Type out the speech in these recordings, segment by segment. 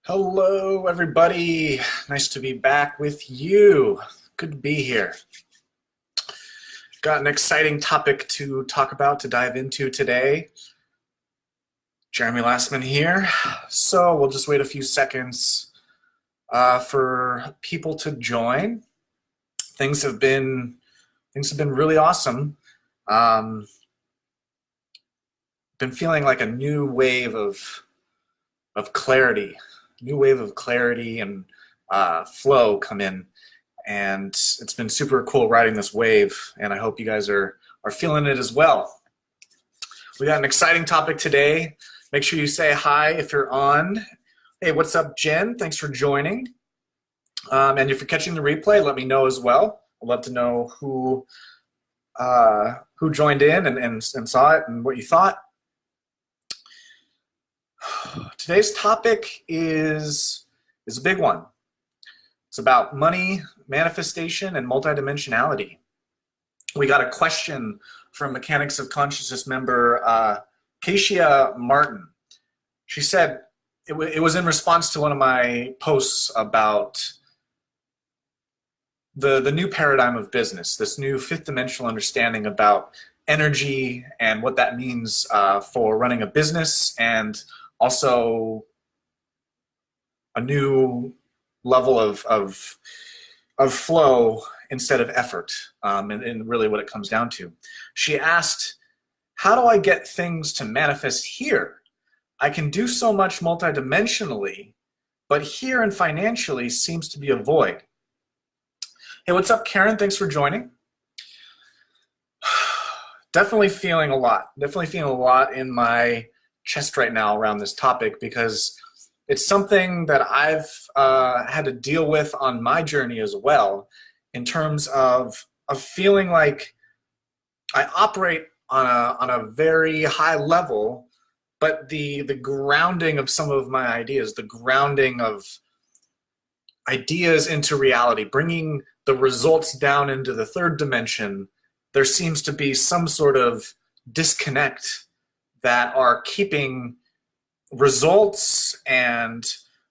Hello, everybody. Nice to be back with you. Good to be here. Got an exciting topic to talk about, to dive into today. Jeremy Lastman here. So we'll just wait a few seconds for people to join. Things have been really awesome. Been feeling like a new wave of clarity. New wave of clarity and flow come in, and it's been super cool riding this wave, and I hope you guys are feeling it as well. We got an exciting topic today. Make sure you say hi if you're on. Hey, what's up, Jen? Thanks for joining. And if you're catching the replay, let me know as well. I'd love to know who joined in and saw it and what you thought. Today's topic is a big one. It's about money, manifestation, and multidimensionality. We got a question from Mechanics of Consciousness member Keisha Martin. She said it was in response to one of my posts about the new paradigm of business, this new fifth dimensional understanding about energy and what that means for running a business, and also a new level of flow instead of effort, and really what it comes down to. She asked, how do I get things to manifest here? I can do so much multidimensionally, but here and financially seems to be a void. Hey, what's up, Karen? Thanks for joining. Definitely feeling a lot in my chest right now around this topic, because it's something that I've had to deal with on my journey as well, in terms of feeling like I operate on a very high level, but the grounding of some of my ideas, the grounding of ideas into reality, bringing the results down into the third dimension, there seems to be some sort of disconnect that are keeping results and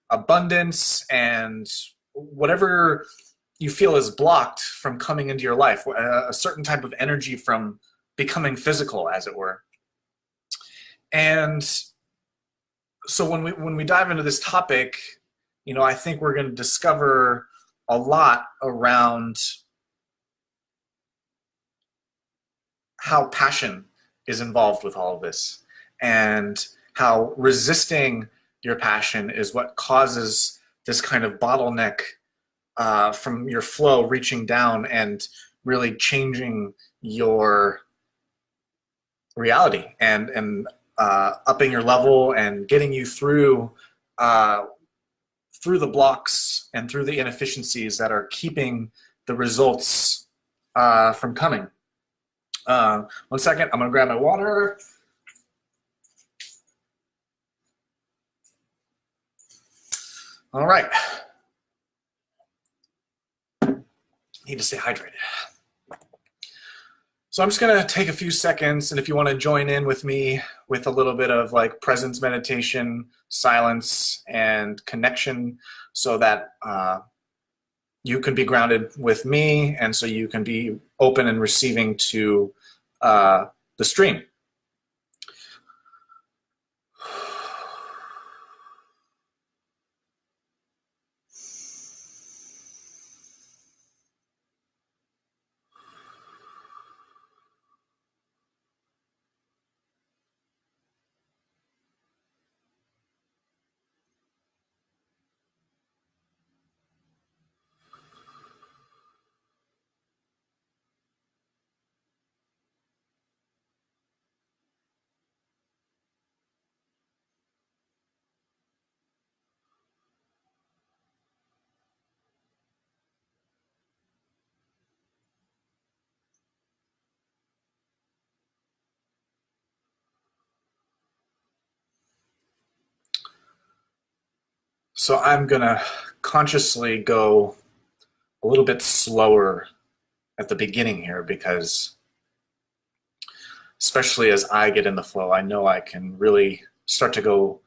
abundance and whatever you feel is blocked from coming into your life, a certain type of energy from becoming physical, as it were. And so when we dive into this topic, I think we're going to discover a lot around how passion is involved with all of this, and how resisting your passion is what causes this kind of bottleneck from your flow reaching down and really changing your reality and upping your level and getting you through the blocks and through the inefficiencies that are keeping the results from coming. 1 second, I'm gonna grab my water. All right. Need to stay hydrated. So I'm just gonna take a few seconds, and if you want to join in with me with a little bit of like presence meditation, silence, and connection, so that you can be grounded with me, and so you can be open and receiving to the stream. So I'm gonna consciously go a little bit slower at the beginning here, because especially as I get in the flow, I know I can really start to go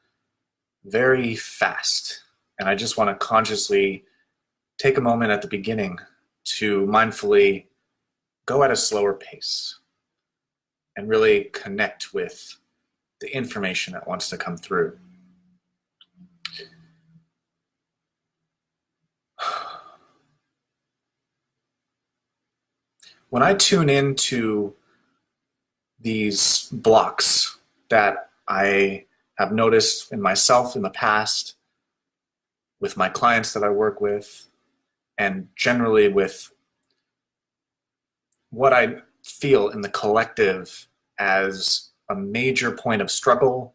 very fast. And I just want to consciously take a moment at the beginning to mindfully go at a slower pace and really connect with the information that wants to come through. When I tune into these blocks that I have noticed in myself in the past, with my clients that I work with, and generally with what I feel in the collective as a major point of struggle,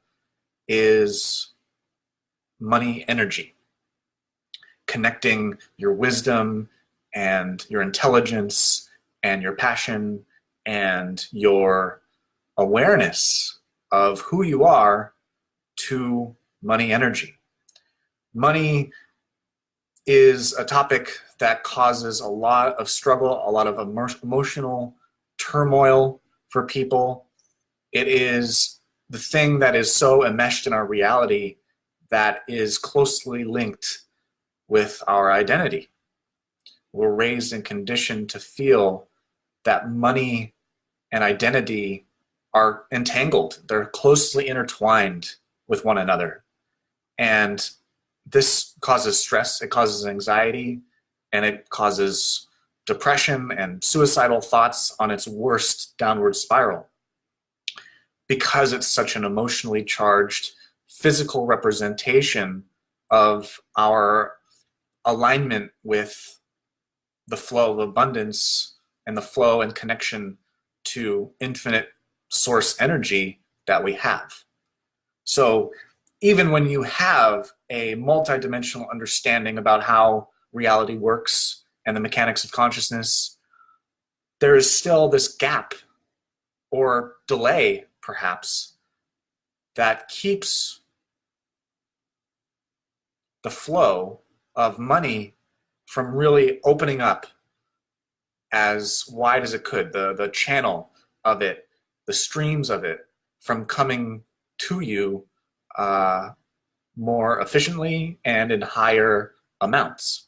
is money energy. Connecting your wisdom and your intelligence and your passion and your awareness of who you are to money energy. Money is a topic that causes a lot of struggle, a lot of emotional turmoil for people. It is the thing that is so enmeshed in our reality that is closely linked with our identity. We're raised and conditioned to feel that money and identity are entangled. They're closely intertwined with one another. And this causes stress, it causes anxiety, and it causes depression and suicidal thoughts on its worst downward spiral. Because it's such an emotionally charged physical representation of our alignment with the flow of abundance and the flow and connection to infinite source energy that we have. So even when you have a multidimensional understanding about how reality works and the mechanics of consciousness, there is still this gap or delay, perhaps, that keeps the flow of money from really opening up as wide as it could, the channel of it, the streams of it, from coming to you more efficiently and in higher amounts.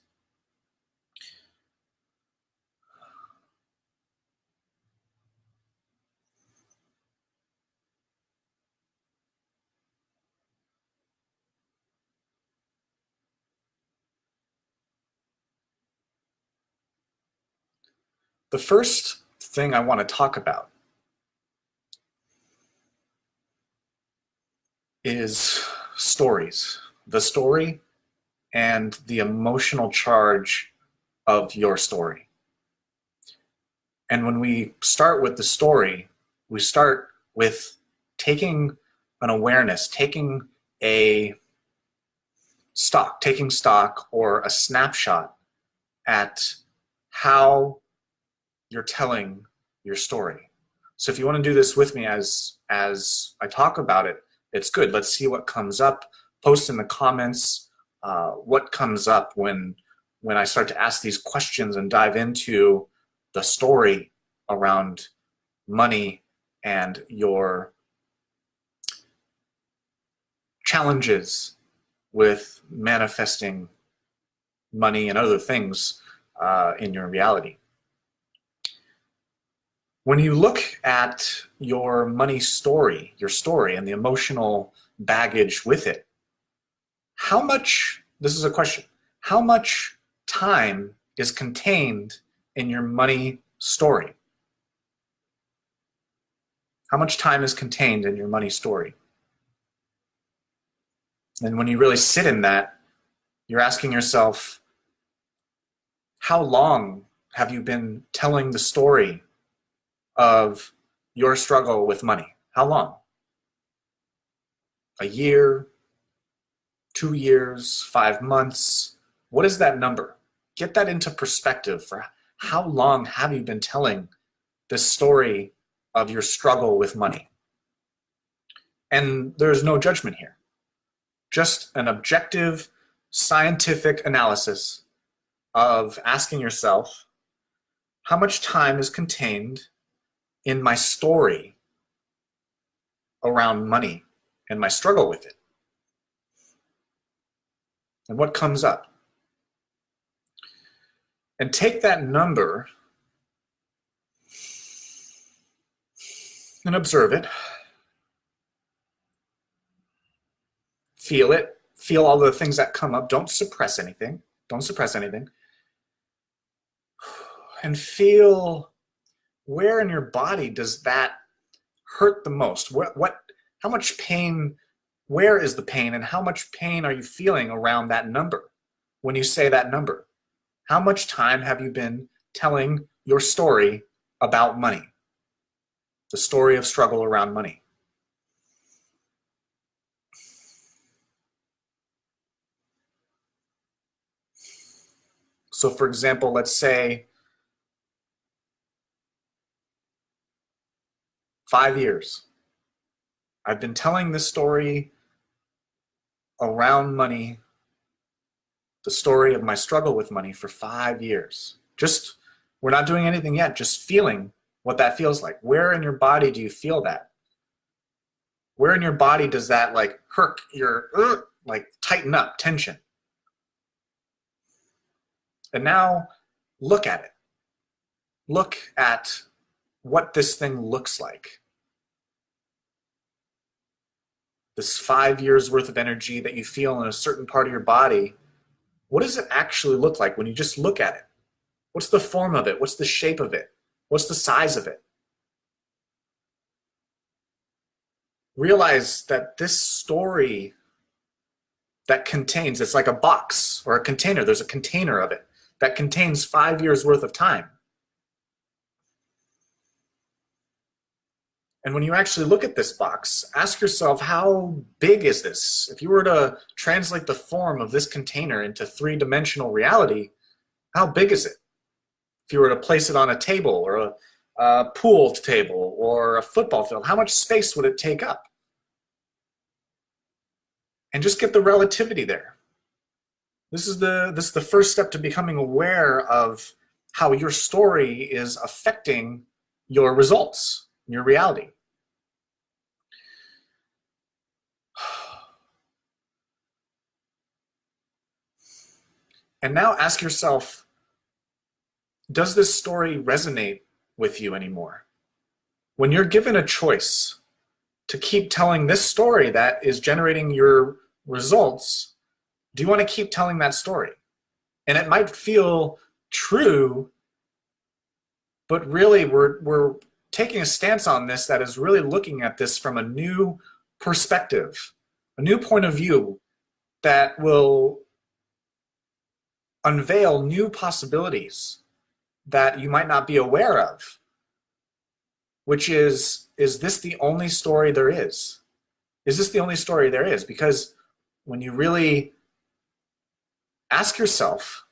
The first thing I want to talk about is stories. The story and the emotional charge of your story. And when we start with the story, we start with taking an awareness, taking stock or a snapshot at how you're telling your story. So if you want to do this with me as I talk about it, it's good. Let's see what comes up. Post in the comments what comes up when I start to ask these questions and dive into the story around money and your challenges with manifesting money and other things in your reality. When you look at your money story, your story and the emotional baggage with it, this is a question, how much time is contained in your money story? How much time is contained in your money story? And when you really sit in that, you're asking yourself, how long have you been telling the story of your struggle with money? How long? A year, 2 years, 5 months? What is that number? Get that into perspective for how long have you been telling this story of your struggle with money? And there's no judgment here. Just an objective, scientific analysis of asking yourself, how much time is contained in my story around money and my struggle with it? and what comes up. And take that number and observe it. Feel it. Feel all the things that come up. Don't suppress anything. Don't suppress anything. And feel where in your body does that hurt the most? How much pain, where is the pain, and how much pain are you feeling around that number when you say that number? How much time have you been telling your story about money? The story of struggle around money. So for example, let's say 5 years. I've been telling this story around money, the story of my struggle with money for 5 years. We're not doing anything yet, just feeling what that feels like. Where in your body do you feel that? Where in your body does that like hurt your, like tighten up, tension? And now look at it. Look at what this thing looks like. This 5 years worth of energy that you feel in a certain part of your body, what does it actually look like when you just look at it? What's the form of it? What's the shape of it? What's the size of it? Realize that this story that contains, it's like a box or a container, there's a container of it that contains 5 years worth of time. And when you actually look at this box, ask yourself, how big is this? If you were to translate the form of this container into three-dimensional reality, how big is it? If you were to place it on a table or a pool table or a football field, how much space would it take up? And just get the relativity there. This is the first step to becoming aware of how your story is affecting your results, your reality. And now ask yourself, does this story resonate with you anymore? When you're given a choice to keep telling this story that is generating your results, do you want to keep telling that story? And it might feel true, but really we're taking a stance on this that is really looking at this from a new perspective, a new point of view that will unveil new possibilities that you might not be aware of, which is this the only story there is? Is this the only story there is? Because when you really ask yourself,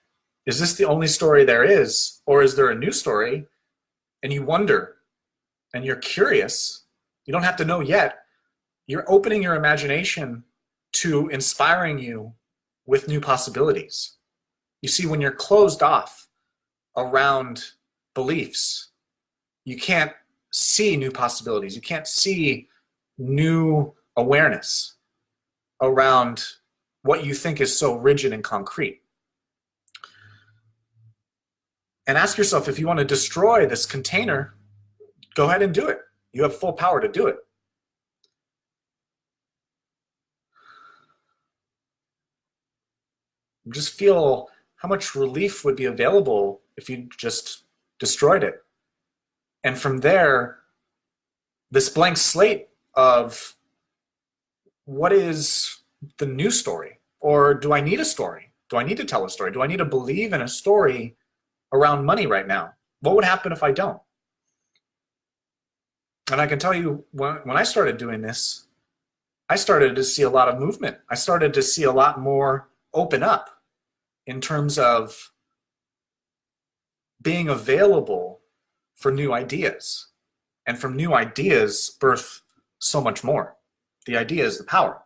is this the only story there is, or is there a new story? And you wonder, and you're curious, you don't have to know yet, you're opening your imagination to inspiring you with new possibilities. You see, when you're closed off around beliefs, you can't see new possibilities. You can't see new awareness around what you think is so rigid and concrete. And ask yourself, if you want to destroy this container, go ahead and do it. You have full power to do it. Just feel how much relief would be available if you just destroyed it. And from there, this blank slate of what is the new story? Or do I need a story? Do I need to tell a story? Do I need to believe in a story around money right now? What would happen if I don't? And I can tell you, when I started doing this, I started to see a lot of movement. I started to see a lot more open up in terms of being available for new ideas. And from new ideas birth so much more. The idea is the power.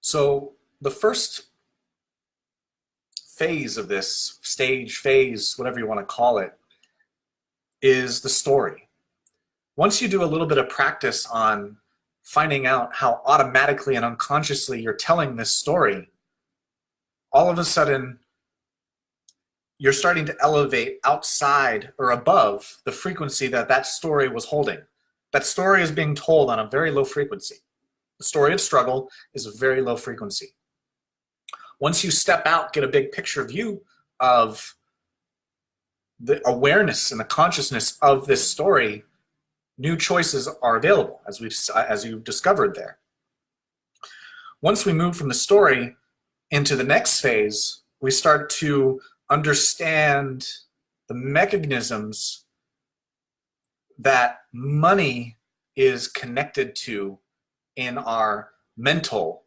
So the first phase of this, stage, phase, whatever you want to call it, is the story. Once you do a little bit of practice on finding out how automatically and unconsciously you're telling this story, all of a sudden you're starting to elevate outside or above the frequency that that story was holding. That story is being told on a very low frequency. The story of struggle is a very low frequency. Once you step out, get a big picture view of the awareness and the consciousness of this story, new choices are available, as you discovered there. Once we move from the story into the next phase, we start to understand the mechanisms that money is connected to in our mental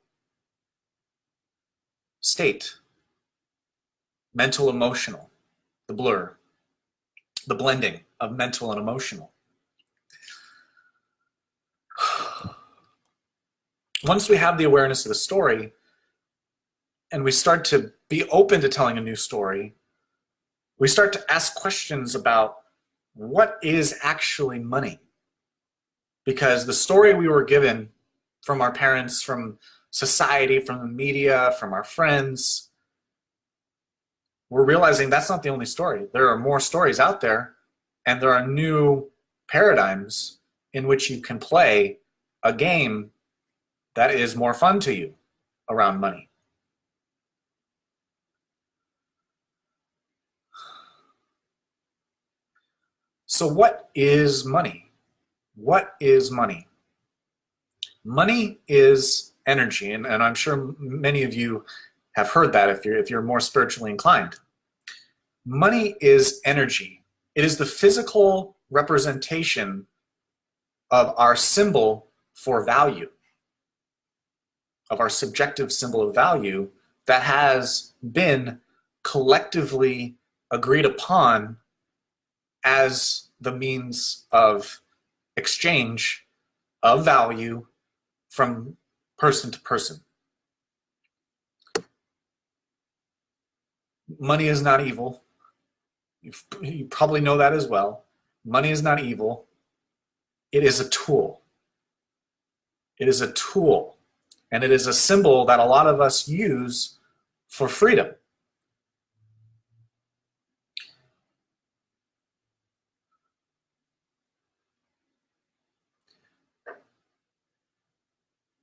state, mental, emotional, the blur, the blending of mental and emotional. Once we have the awareness of the story and we start to be open to telling a new story, we start to ask questions about what is actually money. Because the story we were given from our parents, from society, from the media, from our friends, we're realizing that's not the only story. There are more stories out there, and there are new paradigms in which you can play a game that is more fun to you around money. So what is money? What is money? Money is energy, and I'm sure many of you have heard that if you're more spiritually inclined. Money is energy. It is the physical representation of our symbol for value, of our subjective symbol of value that has been collectively agreed upon as the means of exchange of value from person to person. Money is not evil. You probably know that as well. Money is not evil. It is a tool. It is a tool. And it is a symbol that a lot of us use for freedom.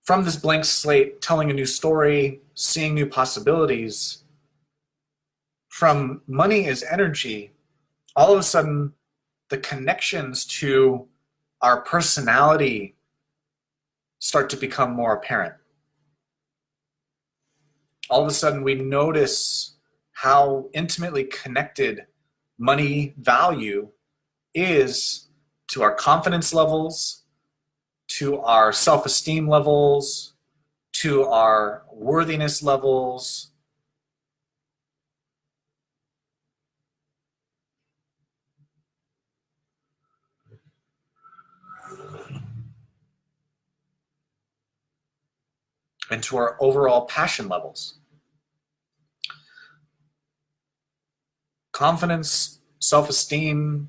From this blank slate, telling a new story, seeing new possibilities, from money is energy, all of a sudden the connections to our personality start to become more apparent. All of a sudden we notice how intimately connected money value is to our confidence levels, to our self-esteem levels, to our worthiness levels. And to our overall passion levels. Confidence, self-esteem,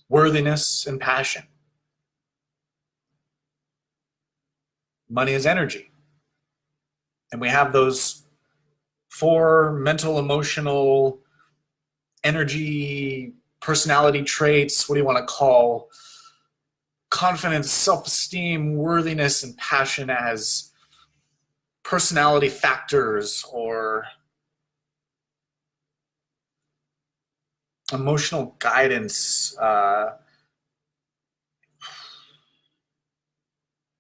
worthiness, and passion. Money is energy. And we have those 4 mental, emotional, energy, personality traits, what do you want to call confidence, self-esteem, worthiness, and passion as personality factors or emotional guidance.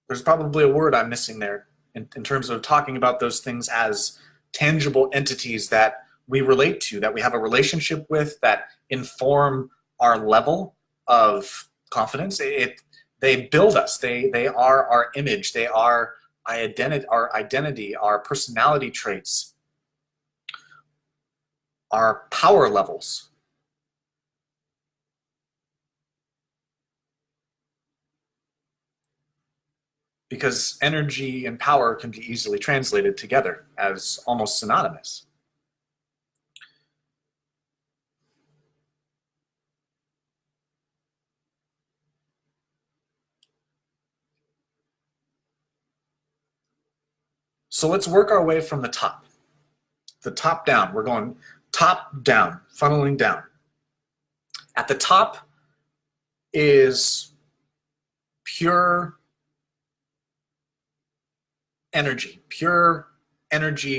There's probably a word I'm missing there in terms of talking about those things as tangible entities that we relate to, that we have a relationship with, that inform our level of confidence. They build us. They are our image. They are our identity, our personality traits, our power levels. Because energy and power can be easily translated together as almost synonymous. So let's work our way from the top down. We're going top down, funneling down. At the top is pure energy,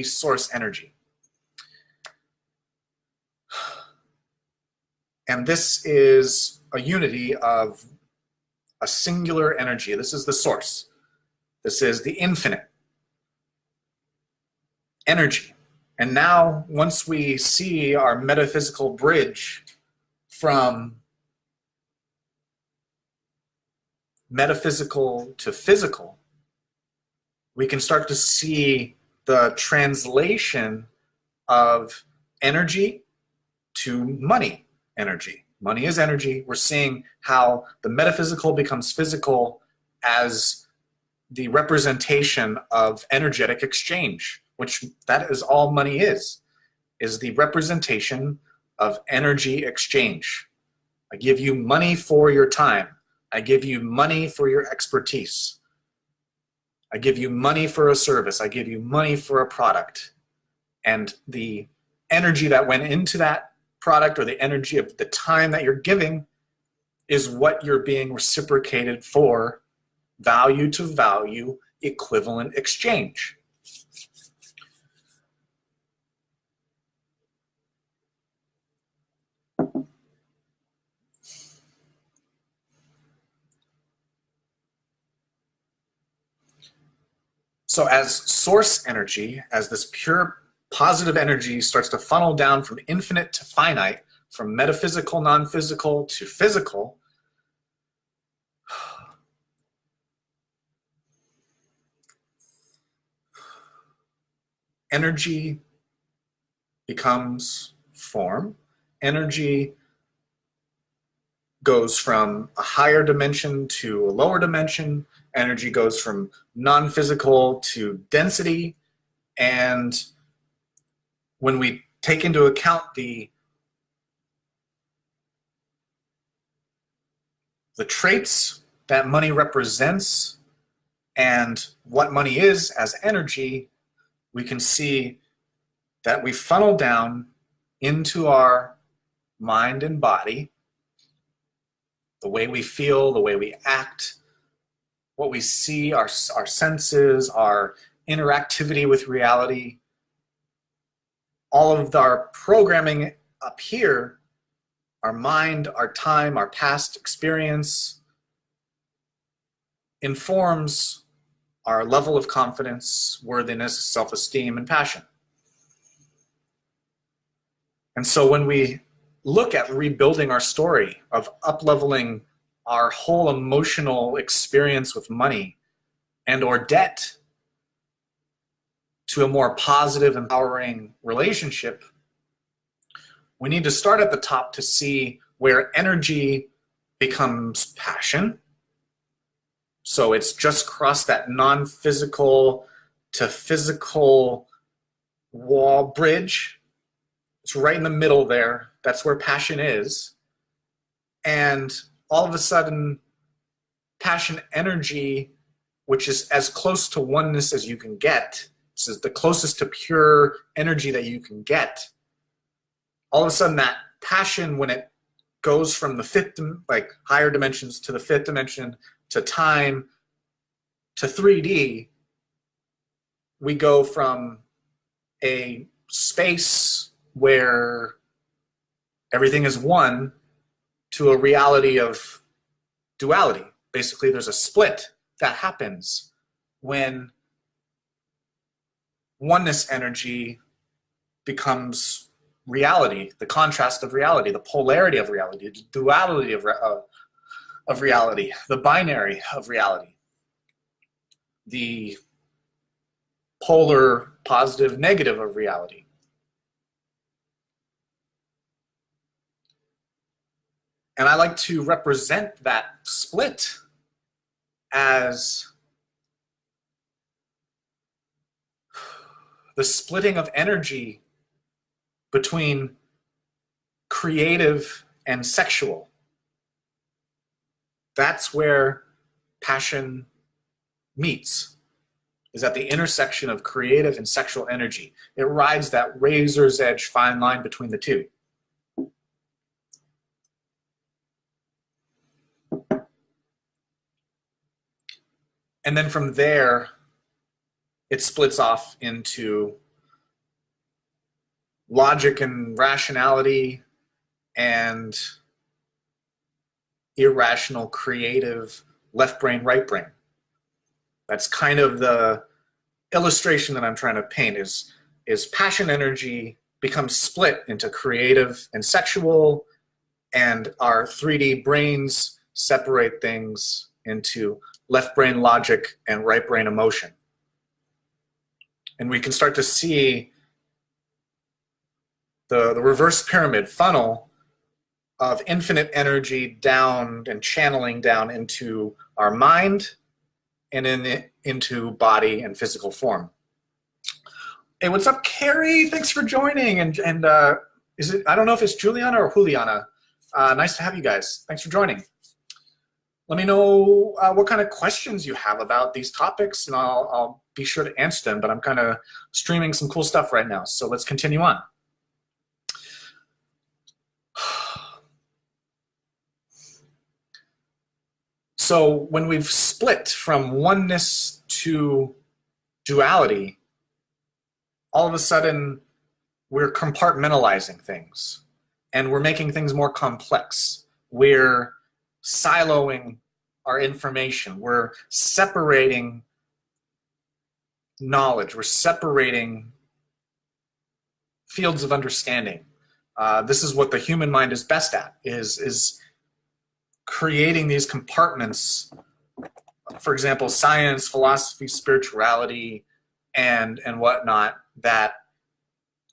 source energy. And this is a unity of a singular energy. This is the source. This is the infinite energy. And now, once we see our metaphysical bridge from metaphysical to physical, we can start to see the translation of energy to money energy. Money is energy. We're seeing how the metaphysical becomes physical as the representation of energetic exchange, which that is all money is the representation of energy exchange. I give you money for your time. I give you money for your expertise. I give you money for a service. I give you money for a product. And the energy that went into that product, or the energy of the time that you're giving, is what you're being reciprocated for, value to value, equivalent exchange. So as source energy, as this pure positive energy starts to funnel down from infinite to finite, from metaphysical, non-physical to physical, energy becomes form. Energy goes from a higher dimension to a lower dimension. Energy goes from non-physical to density. And when we take into account the traits that money represents and what money is as energy, we can see that we funnel down into our mind and body, the way we feel, the way we act, what we see, our senses, our interactivity with reality. All of our programming up here, our mind, our time, our past experience, informs our level of confidence, worthiness, self-esteem, and passion. And so when we look at rebuilding our story of up-leveling our whole emotional experience with money and or debt to a more positive, empowering relationship, we need to start at the top to see where energy becomes passion. So it's just crossed that non-physical to physical wall bridge. It's right in the middle there. That's where passion is. And all of a sudden, passion energy, which is as close to oneness as you can get, this is the closest to pure energy that you can get. All of a sudden, that passion, when it goes from the fifth, like higher dimensions to the fifth dimension, to time, to 3D, we go from a space where everything is one to a reality of duality. Basically, there's a split that happens when oneness energy becomes reality, the contrast of reality, the polarity of reality, the duality of reality, the binary of reality, the polar positive negative of reality. And I like to represent that split as the splitting of energy between creative and sexual. That's where passion meets. is at the intersection of creative and sexual energy. It rides that razor's edge fine line between the two. And then from there, it splits off into logic and rationality and irrational, creative, left brain, right brain. That's kind of the illustration that I'm trying to paint is passion energy becomes split into creative and sexual, and our 3D brains separate things into left brain logic and right brain emotion. And we can start to see the reverse pyramid funnel of infinite energy down and channeling down into our mind and into body and physical form. Hey, what's up, Carrie? Thanks for joining. And is it? I don't know if it's Juliana or Juliana. Nice to have you guys. Thanks for joining. Let me know what kind of questions you have about these topics, and I'll be sure to answer them. But I'm kind of streaming some cool stuff right now, so let's continue on. So when we've split from oneness to duality, all of a sudden we're compartmentalizing things and we're making things more complex. We're siloing our information. We're separating knowledge. We're separating fields of understanding. This is what the human mind is best at, is creating these compartments. For example, science, philosophy, spirituality, and whatnot, that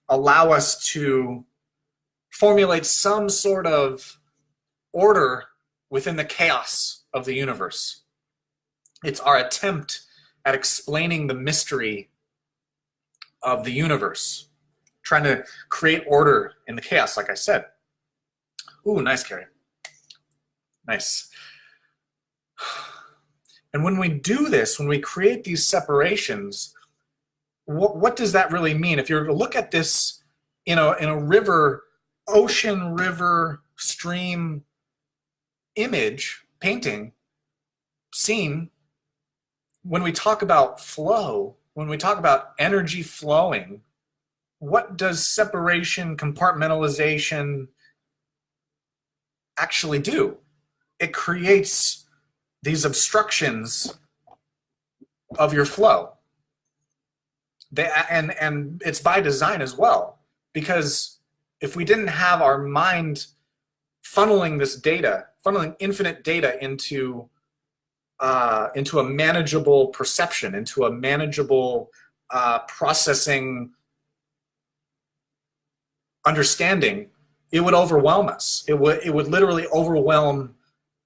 allow us to formulate some sort of order within the chaos of the universe. It's our attempt at explaining the mystery of the universe, trying to create order in the chaos, like I said. Ooh, nice, Carrie. Nice. And when we do this, when we create these separations, what does that really mean? If you're to look at this in a river, ocean, river, stream image, painting, scene, when we talk about flow, when we talk about energy flowing, what does separation, compartmentalization actually do? It creates these obstructions of your flow. And it's by design as well, because if we didn't have our mind funneling this data, funneling infinite data into a manageable perception, into a manageable processing understanding, it would overwhelm us. It would literally overwhelm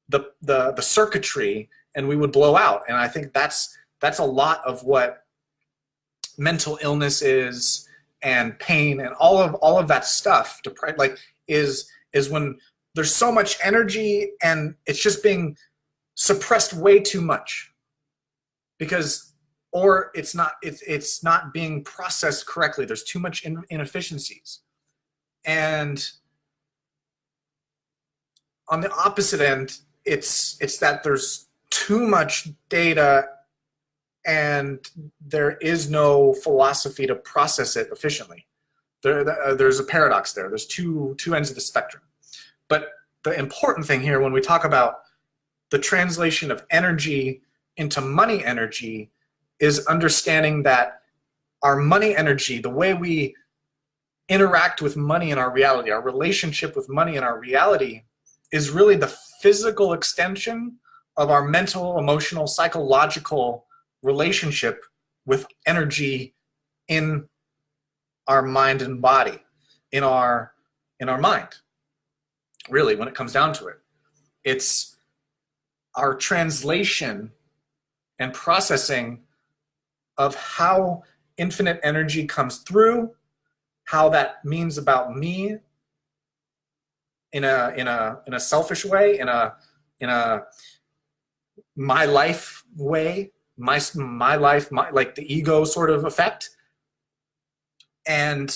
the circuitry, and we would blow out. And I think that's a lot of what mental illness is, and pain, and all of that stuff. Is when there's so much energy and it's just being suppressed way too much, or it's not being processed correctly. There's too much inefficiencies. And on the opposite end, it's that there's too much data and there is no philosophy to process it efficiently. There's a paradox there. There's two ends of the spectrum. But the important thing here, when we talk about the translation of energy into money energy, is understanding that our money energy, the way we interact with money in our reality, our relationship with money in our reality, is really the physical extension of our mental, emotional, psychological relationship with energy in our mind and body, in our mind. Really, when it comes down to it, it's our translation and processing of how infinite energy comes through, how that means about me in a selfish way, in a my life way, my life, like the ego sort of effect, and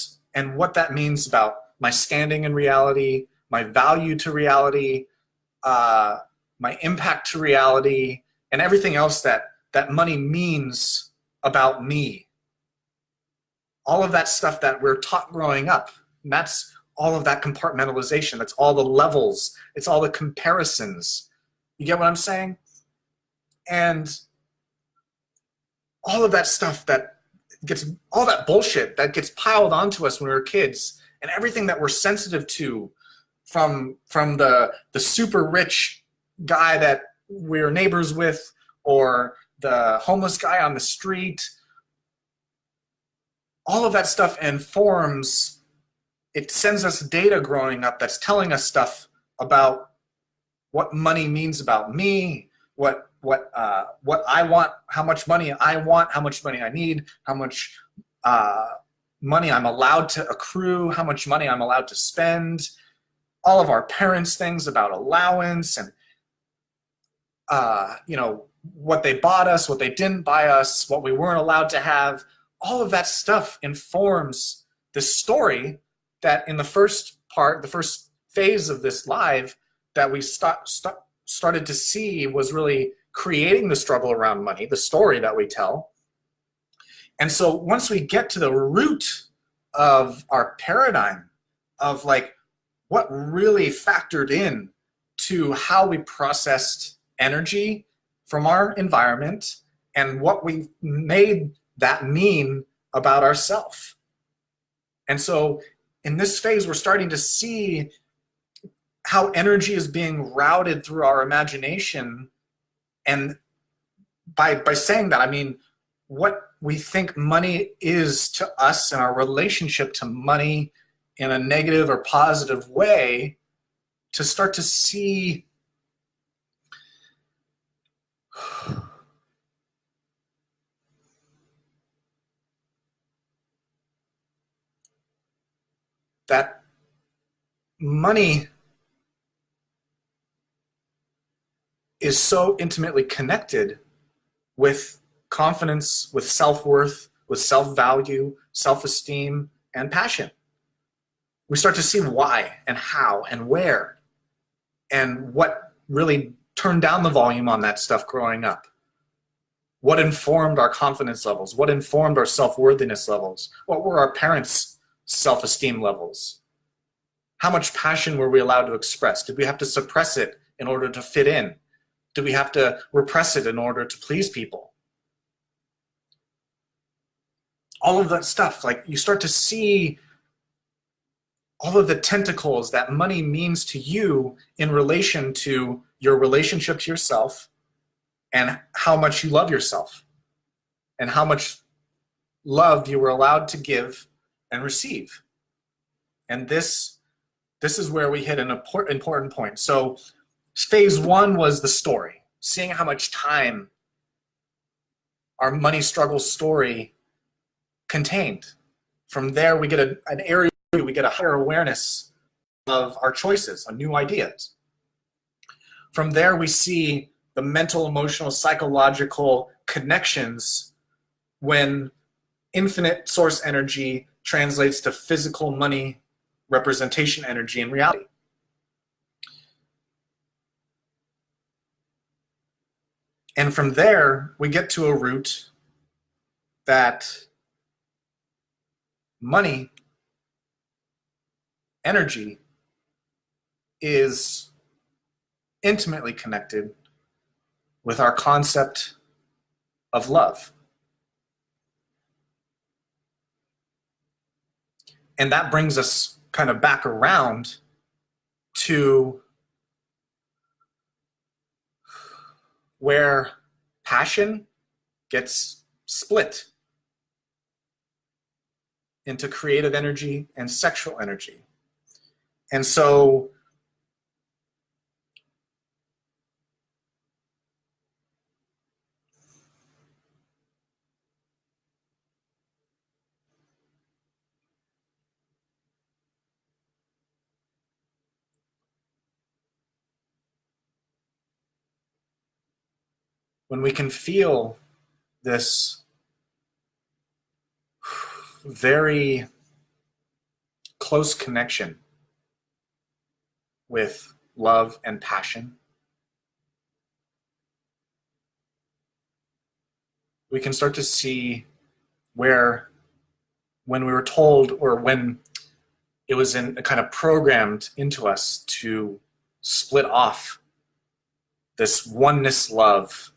what that means about my standing in reality, my value to reality, uh, my impact to reality, and everything else that money means about me. All of that stuff that we're taught growing up. And that's all of that compartmentalization. That's all the levels. It's all the comparisons. You get what I'm saying? And all of that stuff that gets, all that bullshit that gets piled onto us when we were kids, and everything that we're sensitive to, from the super rich guy that we're neighbors with, or the homeless guy on the street, all of that stuff informs, it sends us data growing up that's telling us stuff about what money means about me, what I want, how much money I want, how much money I need, how much money I'm allowed to accrue, how much money I'm allowed to spend, all of our parents' things about allowance, and what they bought us, what they didn't buy us, what we weren't allowed to have. All of that stuff informs this story that in the first part, the first phase of this live, that we started to see was really creating the struggle around money, the story that we tell. And so once we get to the root of our paradigm of like what really factored in to how we processed energy from our environment and what we made that mean about ourselves. And so in this phase, we're starting to see how energy is being routed through our imagination. And by saying that, I mean what we think money is to us and our relationship to money in a negative or positive way, to start to see that money is so intimately connected with confidence, with self-worth, with self-value, self-esteem, and passion. We start to see why and how and where and what really turned down the volume on that stuff growing up. What informed our confidence levels? What informed our self-worthiness levels? What were our parents' self-esteem levels? How much passion were we allowed to express? Did we have to suppress it in order to fit in? Did we have to repress it in order to please people? All of that stuff, like you start to see all of the tentacles that money means to you in relation to your relationship to yourself, and how much you love yourself, and how much love you were allowed to give and receive. And this is where we hit an important point. So phase one was the story, seeing how much time our money struggle story contained. From there, we get an area, we get a higher awareness of our choices, of new ideas. From there, we see the mental, emotional, psychological connections when infinite source energy translates to physical money representation energy in reality. And from there, we get to a root that money, energy, is intimately connected with our concept of love. And that brings us kind of back around to where passion gets split into creative energy and sexual energy. And so when we can feel this very close connection with love and passion, we can start to see where, when we were told, or when it was kind of programmed into us to split off this oneness love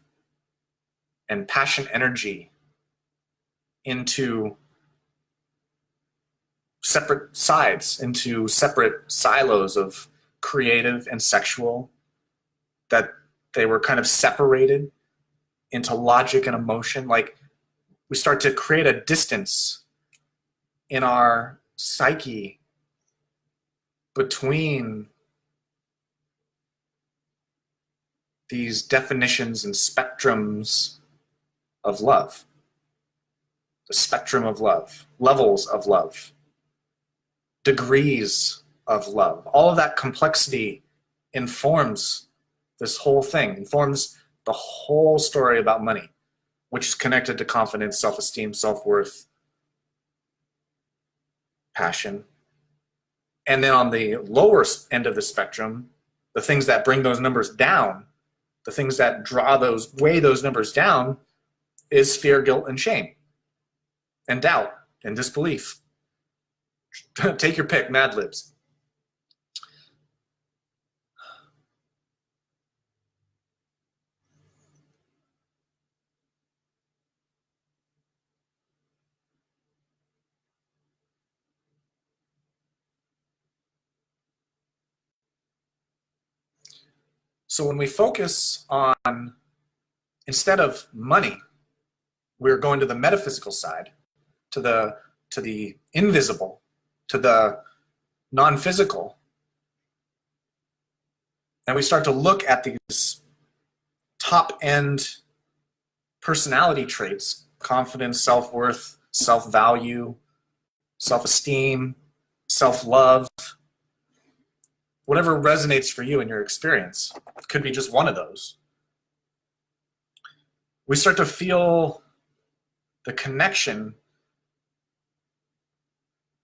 and passion energy into separate sides, into separate silos of creative and sexual, that they were kind of separated into logic and emotion. Like, we start to create a distance in our psyche between these definitions and spectrums of love. The spectrum of love, levels of love, degrees of love. All of that complexity informs this whole thing, informs the whole story about money, which is connected to confidence, self-esteem, self-worth, passion. And then on the lower end of the spectrum, the things that bring those numbers down, the things that weigh those numbers down, is fear, guilt, and shame, and doubt, and disbelief. Take your pick, Mad Libs. So when we focus on, instead of money, we're going to the metaphysical side, to the invisible, to the non-physical, and we start to look at these top-end personality traits: confidence, self-worth, self-value, self-esteem, self-love, whatever resonates for you in your experience. It could be just one of those. We start to feel the connection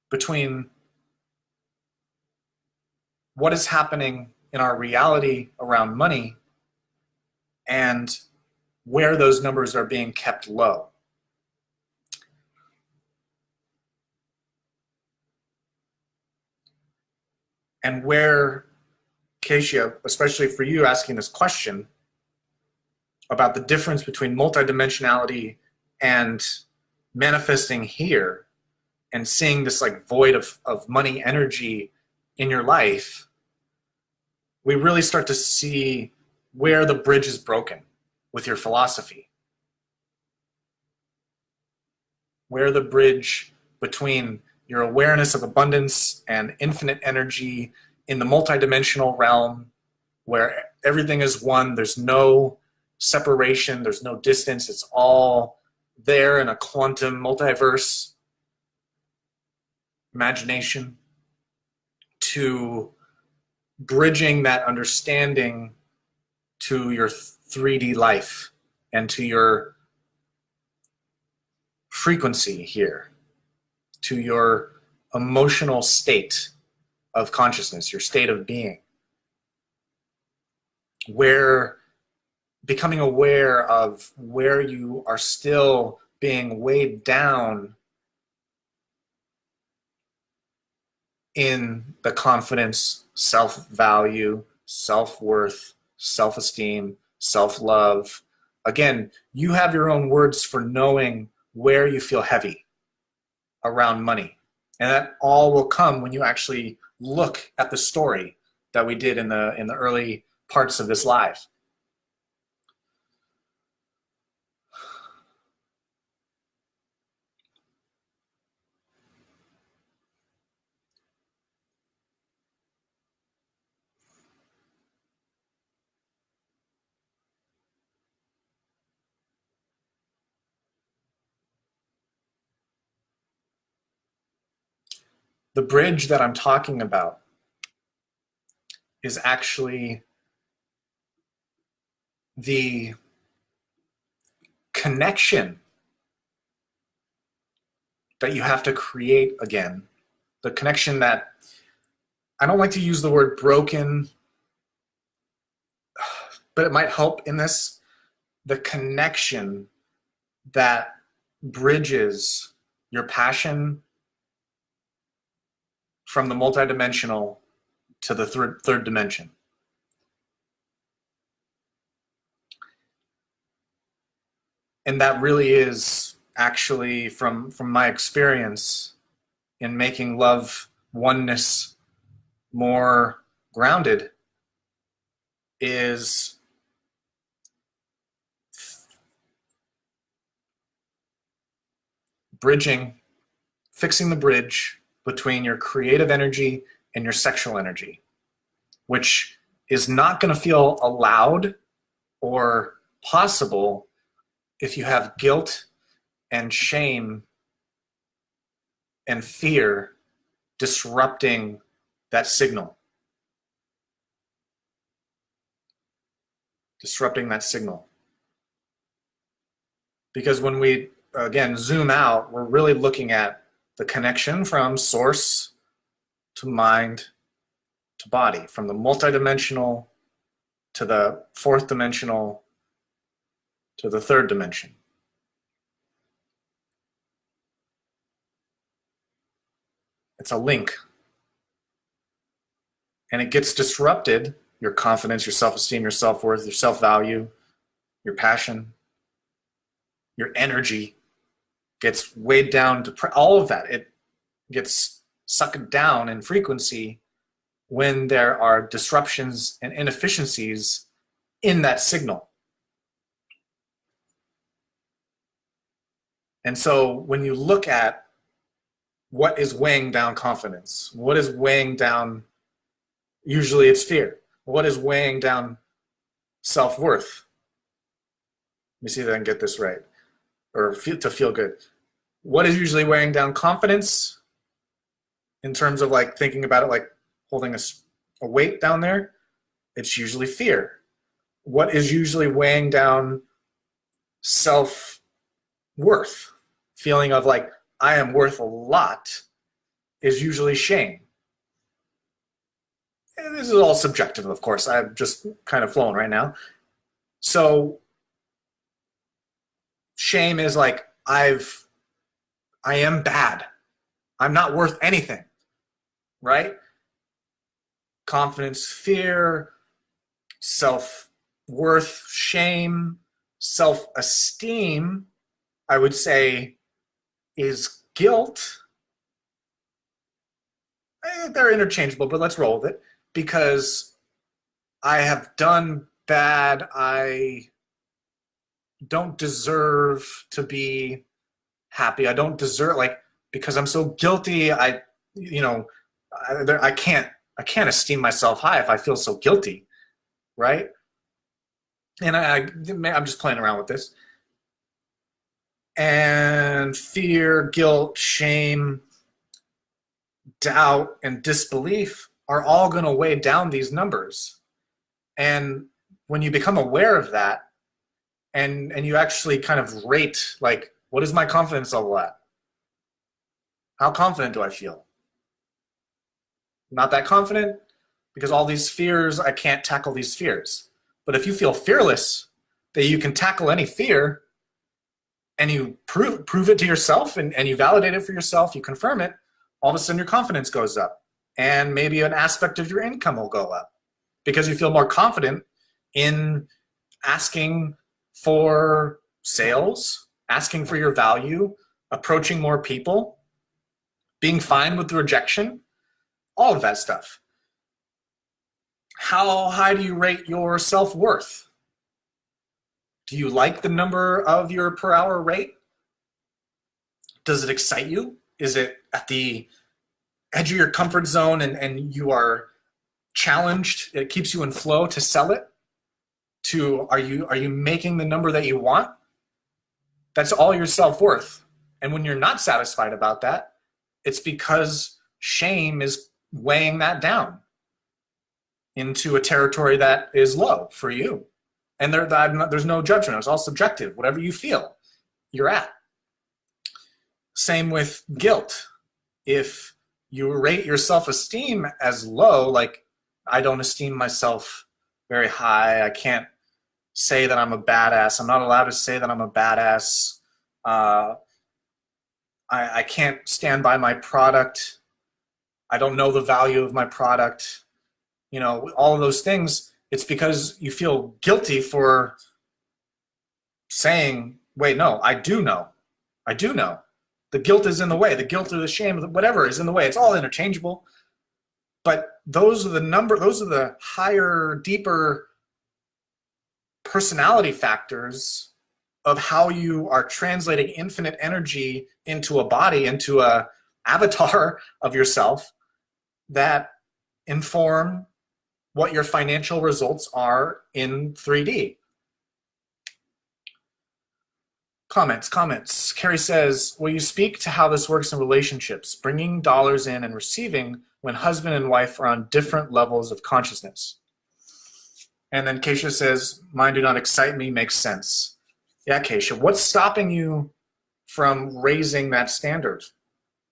between what is happening in our reality around money and where those numbers are being kept low. And where, Keisha, especially for you asking this question about the difference between multidimensionality and manifesting here and seeing this like void of money energy in your life, we really start to see where the bridge is broken with your philosophy. Where the bridge between your awareness of abundance and infinite energy in the multidimensional realm, where everything is one, there's no separation, there's no distance, it's all there in a quantum multiverse imagination, to bridging that understanding to your 3D life and to your frequency here, to your emotional state of consciousness, your state of being, where becoming aware of where you are still being weighed down in the confidence, self-value, self-worth, self-esteem, self-love. Again, you have your own words for knowing where you feel heavy around money. And that all will come when you actually look at the story that we did in the early parts of this live. The bridge that I'm talking about is actually the connection that you have to create again. The connection that, I don't like to use the word broken, but it might help in this. The connection that bridges your passion from the multidimensional to the third dimension. And that really is actually, from my experience in making love oneness more grounded, is bridging, fixing the bridge between your creative energy and your sexual energy, which is not going to feel allowed or possible if you have guilt and shame and fear disrupting that signal. Disrupting that signal. Because when we, again, zoom out, we're really looking at the connection from source to mind to body, from the multidimensional to the fourth dimensional to the third dimension. It's a link. And it gets disrupted, your confidence, your self-esteem, your self-worth, your self-value, your passion, your energy gets weighed down to all of that. It gets sucked down in frequency when there are disruptions and inefficiencies in that signal. And so when you look at what is weighing down confidence, what is weighing down, usually it's fear. What is weighing down self-worth? Let me see if I can get this right, or to feel good. What is usually weighing down confidence in terms of like thinking about it like holding a weight down there? It's usually fear. What is usually weighing down self-worth? Feeling of like, I am worth a lot, is usually shame. And this is all subjective, of course. I'm just kind of flowing right now. So shame is like, I am bad. I'm not worth anything, right? Confidence, fear, self-worth, shame, self-esteem, I would say, is guilt. They're interchangeable, but let's roll with it. Because I have done bad, I don't deserve to be happy. I don't deserve, like, because I'm so guilty, I can't esteem myself high if I feel so guilty, right? And I'm just playing around with this. And fear, guilt, shame, doubt, and disbelief are all going to weigh down these numbers. And when you become aware of that, and you actually kind of rate, like, what is my confidence level at? How confident do I feel? Not that confident, because all these fears, I can't tackle these fears. But if you feel fearless, that you can tackle any fear, and you prove it to yourself, and you validate it for yourself, you confirm it, all of a sudden your confidence goes up. And maybe an aspect of your income will go up because you feel more confident in asking for sales, asking for your value, approaching more people, being fine with the rejection, all of that stuff. How high do you rate your self-worth? Do you like the number of your per hour rate? Does it excite you? Is it at the edge of your comfort zone and you are challenged? It keeps you in flow to sell it? Are you making the number that you want? That's all your self-worth. And when you're not satisfied about that, it's because shame is weighing that down into a territory that is low for you. And there's no judgment. It's all subjective. Whatever you feel, you're at. Same with guilt. If you rate your self-esteem as low, like I don't esteem myself very high, I can't say that I'm a badass, I'm not allowed to say that I'm a badass, I can't stand by my product, I don't know the value of my product, you know, all of those things, it's because you feel guilty for saying, wait, no, I do know. I do know. The guilt is in the way. The guilt or the shame, whatever is in the way. It's all interchangeable. But those are the higher, deeper personality factors of how you are translating infinite energy into a body, into a avatar of yourself that inform what your financial results are in 3D. Comments. Carrie says, will you speak to how this works in relationships, bringing dollars in and receiving when husband and wife are on different levels of consciousness? And then Keisha says, mine do not excite me, makes sense. Yeah, Keisha, what's stopping you from raising that standard?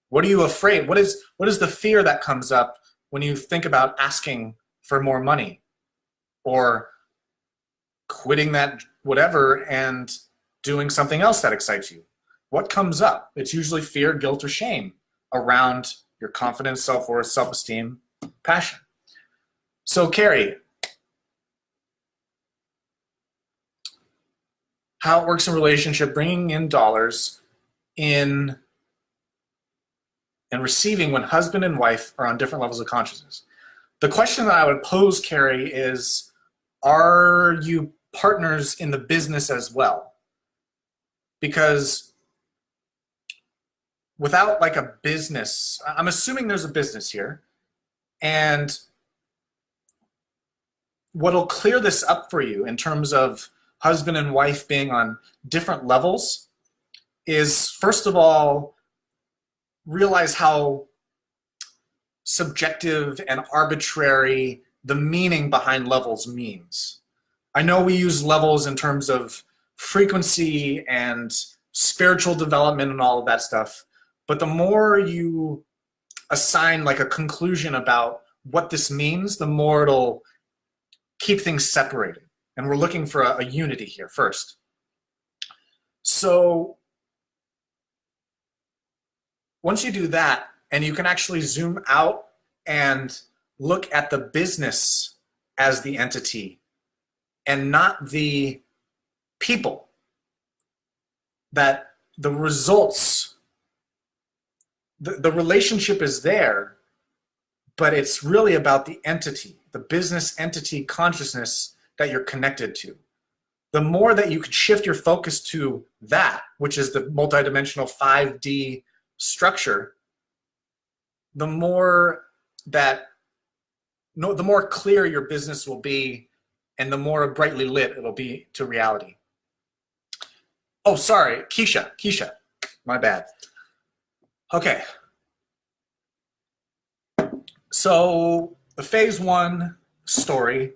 What are you afraid? What is the fear that comes up when you think about asking for more money or quitting that whatever and doing something else that excites you? What comes up? It's usually fear, guilt, or shame around your confidence, self-worth, self-esteem, passion. So Carrie, how it works in relationship, bringing in dollars in and receiving when husband and wife are on different levels of consciousness. The question that I would pose, Carrie, is, are you partners in the business as well? Because without like a business, I'm assuming there's a business here, and what'll clear this up for you in terms of husband and wife being on different levels is, first of all, realize how subjective and arbitrary the meaning behind levels means. I know we use levels in terms of frequency and spiritual development and all of that stuff, but the more you assign like a conclusion about what this means, the more it'll keep things separated. And we're looking for a unity here first. So once you do that, and you can actually zoom out and look at the business as the entity and not the people, that the results, the relationship is there, but it's really about the entity, the business entity consciousness that you're connected to. The more that you can shift your focus to that, which is the multidimensional 5D structure, the more clear your business will be and the more brightly lit it'll be to reality. Oh, sorry, Keisha, my bad. Okay. So the phase 1 story,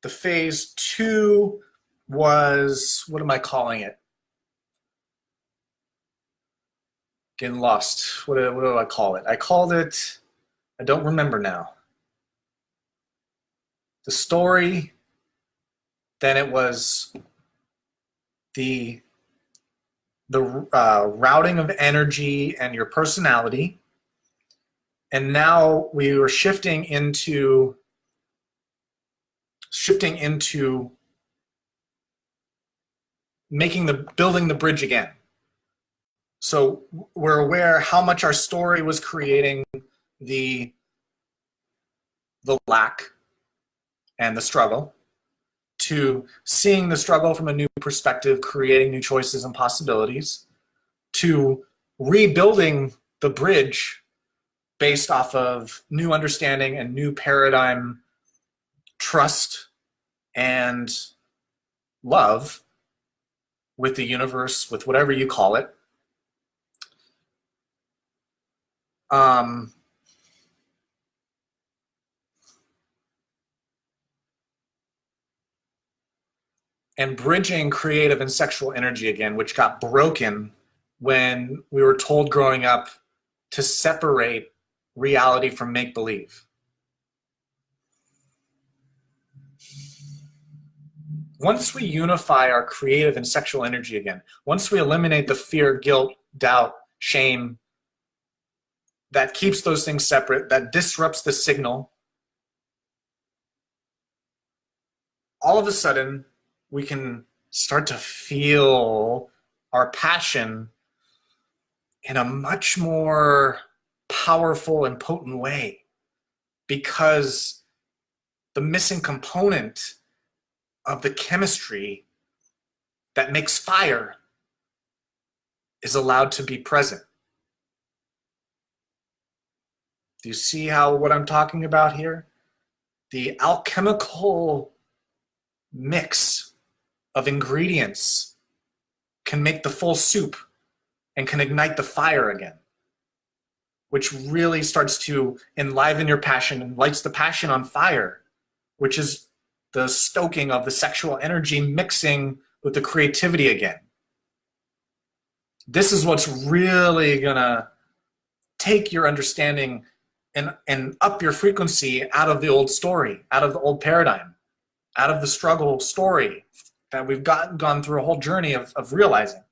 the phase 2 was, what am I calling it? Getting lost. What do I call it? I called it, I don't remember now. The story, then it was the routing of energy and your personality. And now we were shifting into building the bridge again. So we're aware how much our story was creating the lack and the struggle, to seeing the struggle from a new perspective, creating new choices and possibilities, to rebuilding the bridge based off of new understanding and new paradigm, trust and love with the universe, with whatever you call it. and bridging creative and sexual energy again, which got broken when we were told growing up to separate reality from make-believe. Once we unify our creative and sexual energy again, once we eliminate the fear, guilt, doubt, shame that keeps those things separate, that disrupts the signal, all of a sudden we can start to feel our passion in a much more powerful and potent way, because the missing component of the chemistry that makes fire is allowed to be present. Do you see what I'm talking about here? The alchemical mix of ingredients can make the full soup and can ignite the fire again, which really starts to enliven your passion and lights the passion on fire, which is the stoking of the sexual energy mixing with the creativity again. This is what's really gonna take your understanding and up your frequency out of the old story, out of the old paradigm, out of the struggle story that we've gone through a whole journey of realizing.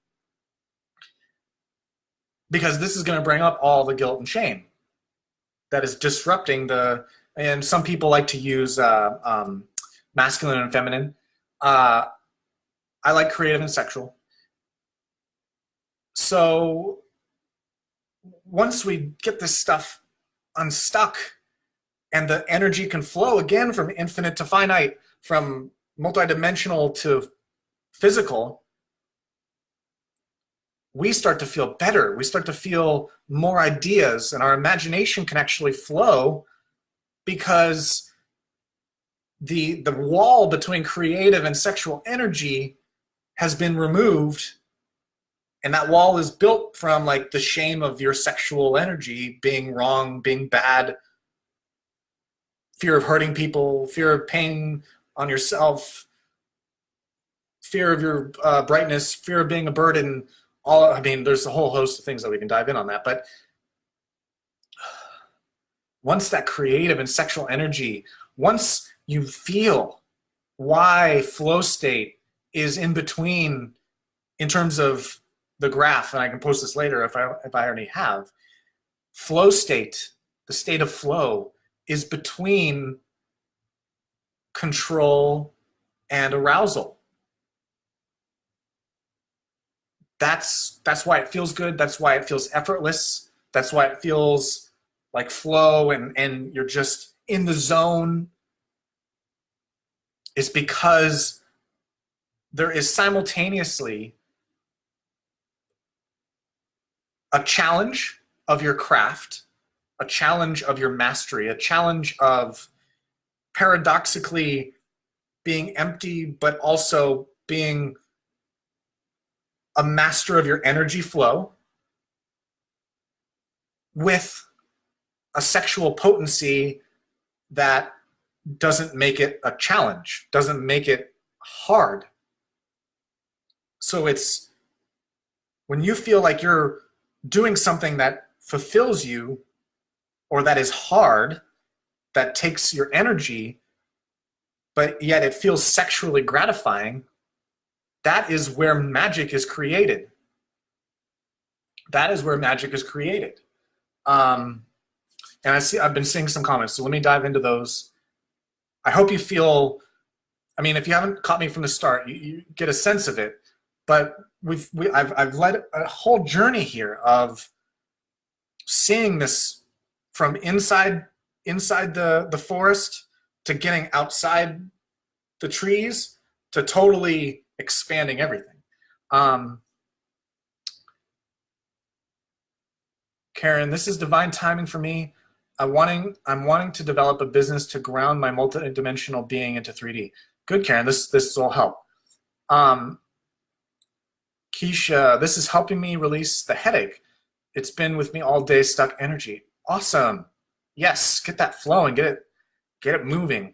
Because this is gonna bring up all the guilt and shame that is disrupting and some people like to use masculine and feminine. I like creative and sexual. So once we get this stuff unstuck and the energy can flow again from infinite to finite, from multidimensional to physical, we start to feel better. We start to feel more ideas, and our imagination can actually flow because the wall between creative and sexual energy has been removed, and that wall is built from like the shame of your sexual energy being wrong, being bad, fear of hurting people, fear of pain on yourself, fear of your brightness, fear of being a burden. There's a whole host of things that we can dive in on that, but once that creative and sexual energy, once you feel why flow state is in between in terms of the graph, and I can post this later if I already have, flow state, the state of flow, is between control and arousal. That's why it feels good. That's why it feels effortless. That's why it feels like flow and you're just in the zone. Is because there is simultaneously a challenge of your craft, a challenge of your mastery, a challenge of paradoxically being empty, but also being a master of your energy flow, with a sexual potency that doesn't make it a challenge, doesn't make it hard. So it's when you feel like you're doing something that fulfills you or that is hard, that takes your energy, but yet it feels sexually gratifying, that is where magic is created. That is where magic is created. And I've been seeing some comments, so let me dive into those. I hope you feel, if you haven't caught me from the start, you get a sense of it, but I've led a whole journey here of seeing this from inside the forest to getting outside the trees to totally expanding everything. Karen, this is divine timing for me. I'm wanting to develop a business to ground my multidimensional being into 3D. Good, Karen. This will help. Keisha, this is helping me release the headache. It's been with me all day, stuck energy. Awesome. Yes, get that flowing. Get it moving.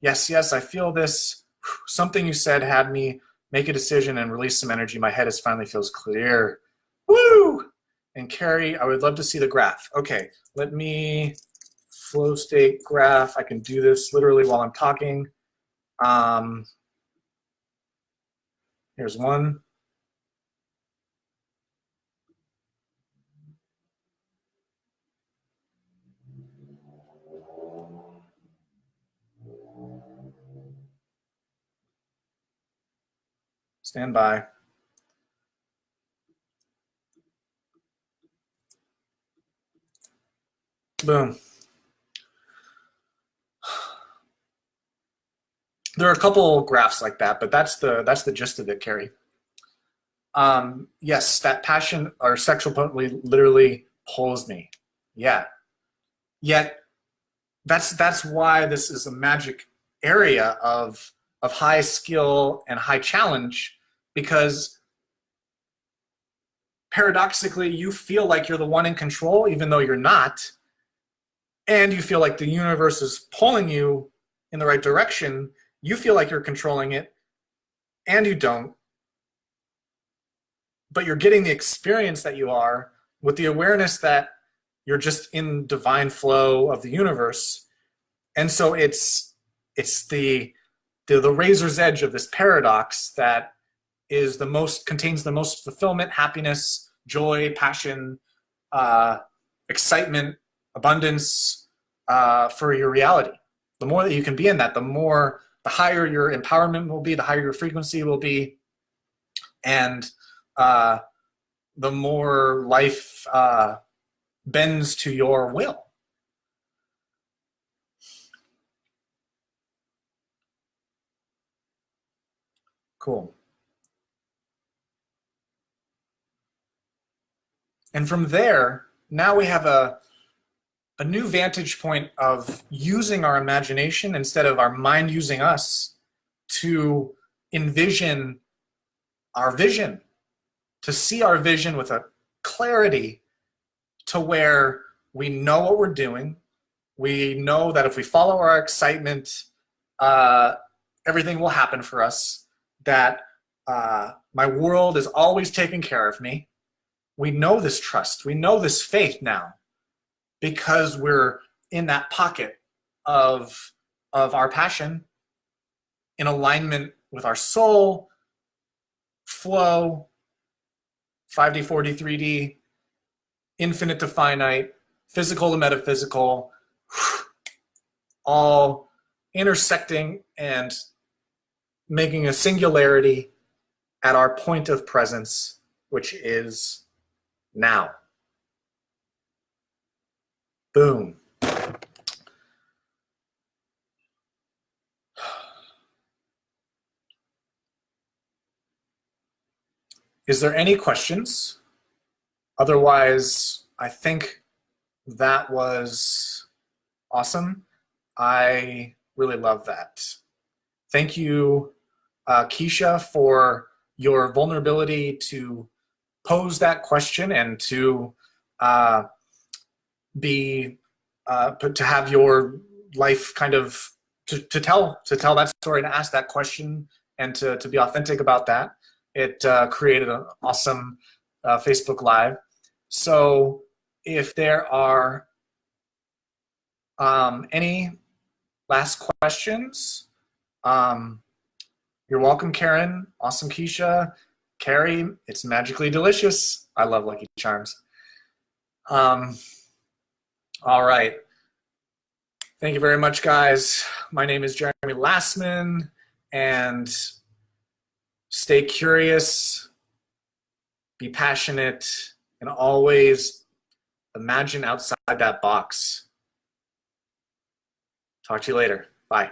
Yes, I feel this Something you said had me make a decision and release some energy. My head is finally feels clear. Woo! And Carrie, I would love to see the graph. Okay, let me flow state graph. I can do this literally while I'm talking. Here's one. Stand by. Boom. There are a couple graphs like that, but that's the gist of it, Carrie. Yes, that passion or sexual potently literally pulls me. Yeah. Yet that's why this is a magic area of high skill and high challenge, because paradoxically you feel like you're the one in control even though you're not, and you feel like the universe is pulling you in the right direction. You feel like you're controlling it and you don't, but you're getting the experience that you are with the awareness that you're just in divine flow of the universe. And so it's the razor's edge of this paradox that is contains the most fulfillment, happiness, joy, passion, excitement, abundance for your reality. The more that you can be in that, the higher your empowerment will be, the higher your frequency will be, and the more life bends to your will. Cool. And from there, now we have a new vantage point of using our imagination instead of our mind using us to envision our vision, to see our vision with a clarity to where we know what we're doing. We know that if we follow our excitement, everything will happen for us, that my world is always taking care of me. We know this trust. We know this faith now because we're in that pocket of our passion, in alignment with our soul, flow, 5D, 4D, 3D, infinite to finite, physical to metaphysical, all intersecting and making a singularity at our point of presence, which is now. Boom. Is there any questions? Otherwise, I think that was awesome. I really love that. Thank you, Keisha, for your vulnerability to pose that question and to to have your life kind of to tell that story and ask that question and to be authentic about that. It created an awesome Facebook Live. So if there are any last questions, you're welcome, Karen. Awesome, Keisha. Carrie, it's magically delicious. I love Lucky Charms. All right. Thank you very much, guys. My name is Jeremy Lassman, and stay curious, be passionate, and always imagine outside that box. Talk to you later. Bye.